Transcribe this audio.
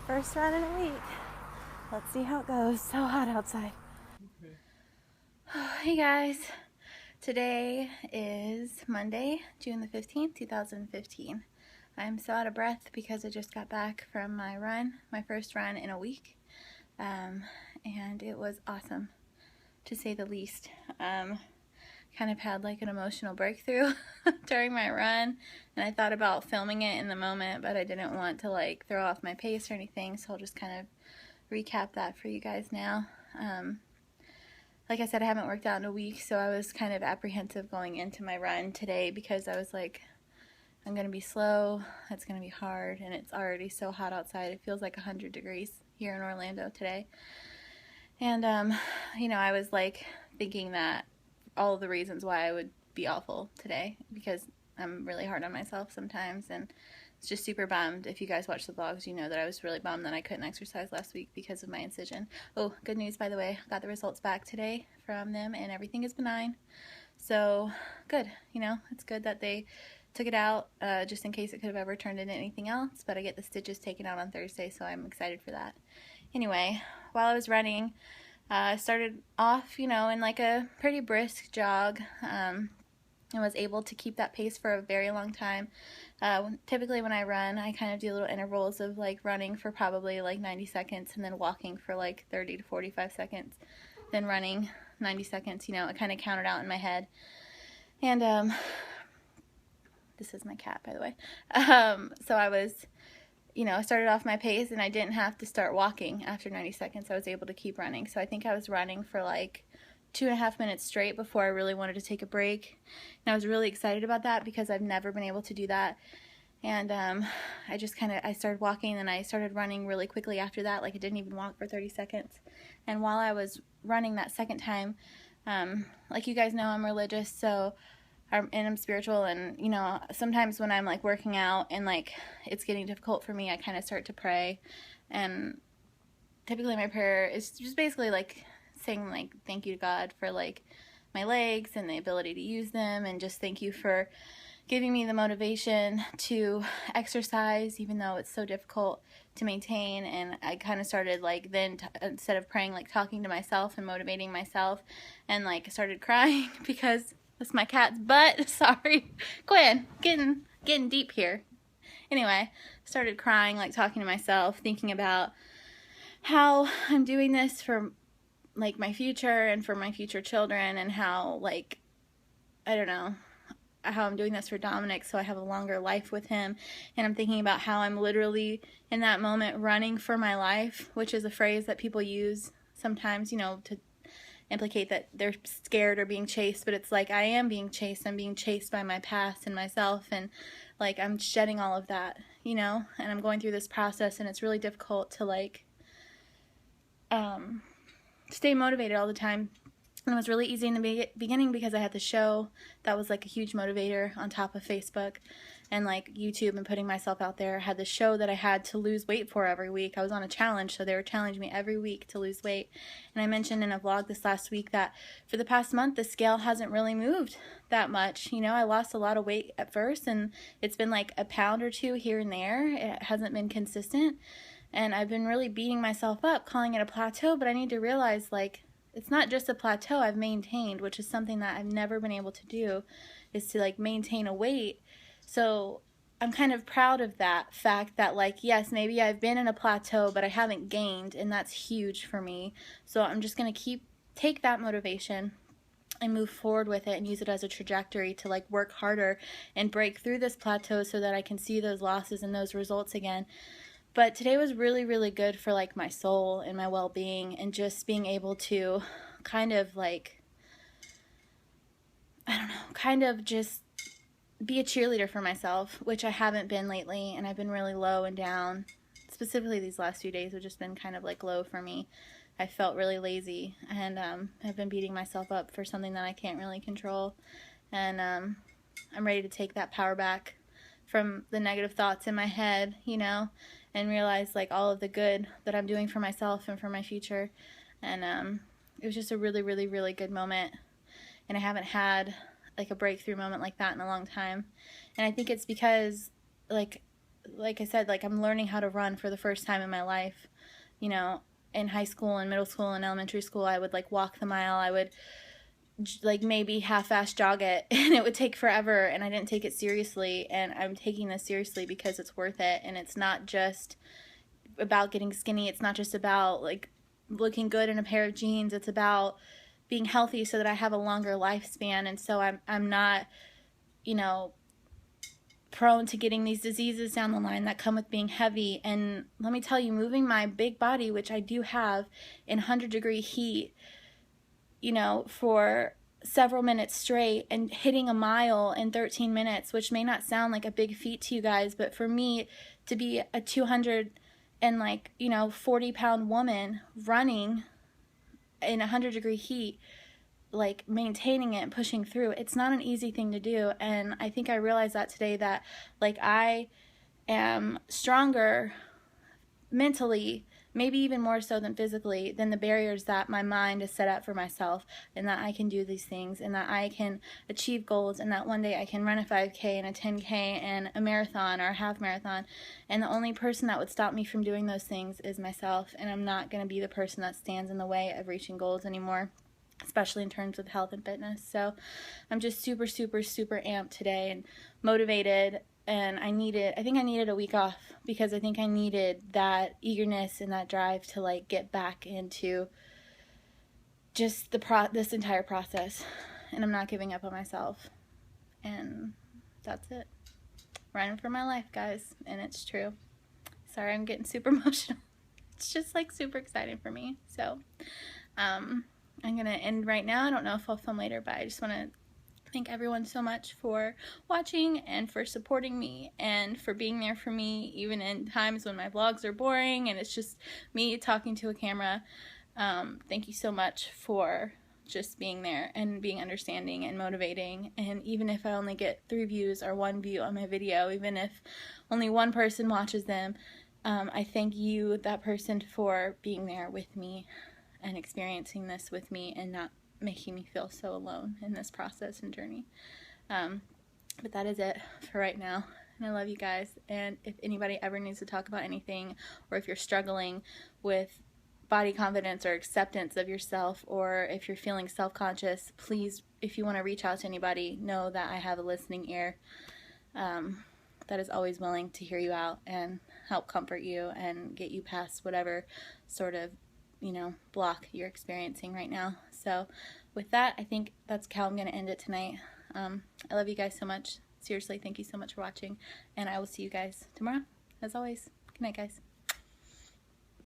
First run in a week. Let's see how it goes. So hot outside. Okay. Hey guys. Today is Monday, June the 15th, 2015. I'm so out of breath because I just got back from my run, my first run in a week. And it was awesome, to say the least. Kind of had like an emotional breakthrough during my run, and I thought about filming it in the moment, but I didn't want to like throw off my pace or anything, so I'll just kind of recap that for you guys now. Like I said, I haven't worked out in a week, so I was kind of apprehensive going into my run today because I was like, I'm going to be slow, it's going to be hard, and it's already so hot outside. It feels like 100 degrees here in Orlando today. And, I was like thinking that all of the reasons why I would be awful today, because I'm really hard on myself sometimes, and it's just super bummed. If you guys watch the vlogs, you know that I was really bummed that I couldn't exercise last week because of my incision. Oh, good news, by the way. Got the results back today from them, and everything is benign. So, good. It's good that they took it out, just in case it could have ever turned into anything else, but I get the stitches taken out on Thursday, so I'm excited for that. Anyway, while I was running, I started off, in like a pretty brisk jog. I was able to keep that pace for a very long time. Typically when I run, I kind of do little intervals of like running for probably like 90 seconds and then walking for like 30 to 45 seconds, then running 90 seconds. I kind of counted out in my head. And this is my cat, by the way. So I was, I started off my pace and I didn't have to start walking after 90 seconds. I was able to keep running. So I think I was running for like 2.5 minutes straight before I really wanted to take a break. And I was really excited about that because I've never been able to do that. And I started walking and I started running really quickly after that. Like I didn't even walk for 30 seconds. And while I was running that second time, like you guys know, I'm religious, so and I'm spiritual, and sometimes when I'm like working out and like it's getting difficult for me, I kind of start to pray. And typically my prayer is just basically like saying like thank you to God for like my legs and the ability to use them, and just thank you for giving me the motivation to exercise even though it's so difficult to maintain. And I kind of started like then instead of praying, like talking to myself and motivating myself, and like started crying because that's my cat's butt. Sorry, Quinn, getting deep here. Anyway, started crying, like talking to myself, thinking about how I'm doing this for like my future and for my future children, and how like I don't know, how I'm doing this for Dominic so I have a longer life with him. And I'm thinking about how I'm literally in that moment running for my life, which is a phrase that people use sometimes, to implicate that they're scared or being chased, but it's like I am being chased. I'm being chased by my past and myself, and like I'm shedding all of that, and I'm going through this process, and it's really difficult to like stay motivated all the time. And it was really easy in the beginning because I had the show that was like a huge motivator on top of Facebook and like YouTube and putting myself out there. I had the show that I had to lose weight for every week. I was on a challenge, so they were challenging me every week to lose weight. And I mentioned in a vlog this last week that for the past month, the scale hasn't really moved that much. I lost a lot of weight at first, and it's been like a pound or two here and there. It hasn't been consistent. And I've been really beating myself up, calling it a plateau, but I need to realize like it's not just a plateau. I've maintained, which is something that I've never been able to do, is to like maintain a weight. So I'm kind of proud of that fact that like, yes, maybe I've been in a plateau, but I haven't gained, and that's huge for me. So I'm just going to take that motivation and move forward with it and use it as a trajectory to like work harder and break through this plateau so that I can see those losses and those results again. But today was really, really good for like my soul and my well-being, and just being able to kind of like, I don't know, kind of just be a cheerleader for myself, which I haven't been lately, and I've been really low and down. Specifically these last few days have just been kind of like low for me. I felt really lazy, and I've been beating myself up for something that I can't really control. And I'm ready to take that power back from the negative thoughts in my head, and realize like all of the good that I'm doing for myself and for my future. And it was just a really, really, really good moment. And I haven't had like a breakthrough moment like that in a long time. And I think it's because like like I said, like I'm learning how to run for the first time in my life. You know, in high school and middle school and elementary school, I would like walk the mile. I would like maybe half-ass jog it, and it would take forever, and I didn't take it seriously. And I'm taking this seriously because it's worth it. And it's not just about getting skinny. It's not just about like looking good in a pair of jeans. It's about being healthy so that I have a longer lifespan. And so I'm not, you know, prone to getting these diseases down the line that come with being heavy. And let me tell you, moving my big body, which I do have, in 100-degree heat, you know, for several minutes straight, and hitting a mile in 13 minutes, which may not sound like a big feat to you guys, but for me to be a 200 and like, you know, 40-pound woman running in 100-degree heat, like maintaining it and pushing through, it's not an easy thing to do. And I think I realized that today, that like I am stronger mentally, maybe even more so than physically, than the barriers that my mind has set up for myself, and that I can do these things, and that I can achieve goals, and that one day I can run a 5K and a 10K and a marathon or a half marathon. And the only person that would stop me from doing those things is myself. And I'm not going to be the person that stands in the way of reaching goals anymore, especially in terms of health and fitness. So I'm just super, super, super amped today and motivated. And I think I needed a week off, because I think I needed that eagerness and that drive to like get back into just this entire process. And I'm not giving up on myself. And that's it. Running for my life, guys. And it's true. Sorry, I'm getting super emotional. It's just like super exciting for me. So I'm gonna end right now. I don't know if I'll film later, but I just want to thank everyone so much for watching and for supporting me and for being there for me even in times when my vlogs are boring and it's just me talking to a camera. Thank you so much for just being there and being understanding and motivating. And even if I only get 3 views or 1 view on my video, even if only 1 person watches them, I thank you, that person, for being there with me and experiencing this with me and not making me feel so alone in this process and journey. But that is it for right now. And I love you guys. And if anybody ever needs to talk about anything, or if you're struggling with body confidence or acceptance of yourself, or if you're feeling self-conscious, please, if you want to reach out to anybody, know that I have a listening ear that is always willing to hear you out and help comfort you and get you past whatever sort of, you know, block you're experiencing right now. So with that, I think that's how I'm going to end it tonight. I love you guys so much. Seriously, thank you so much for watching, and I will see you guys tomorrow, as always. Good night, guys.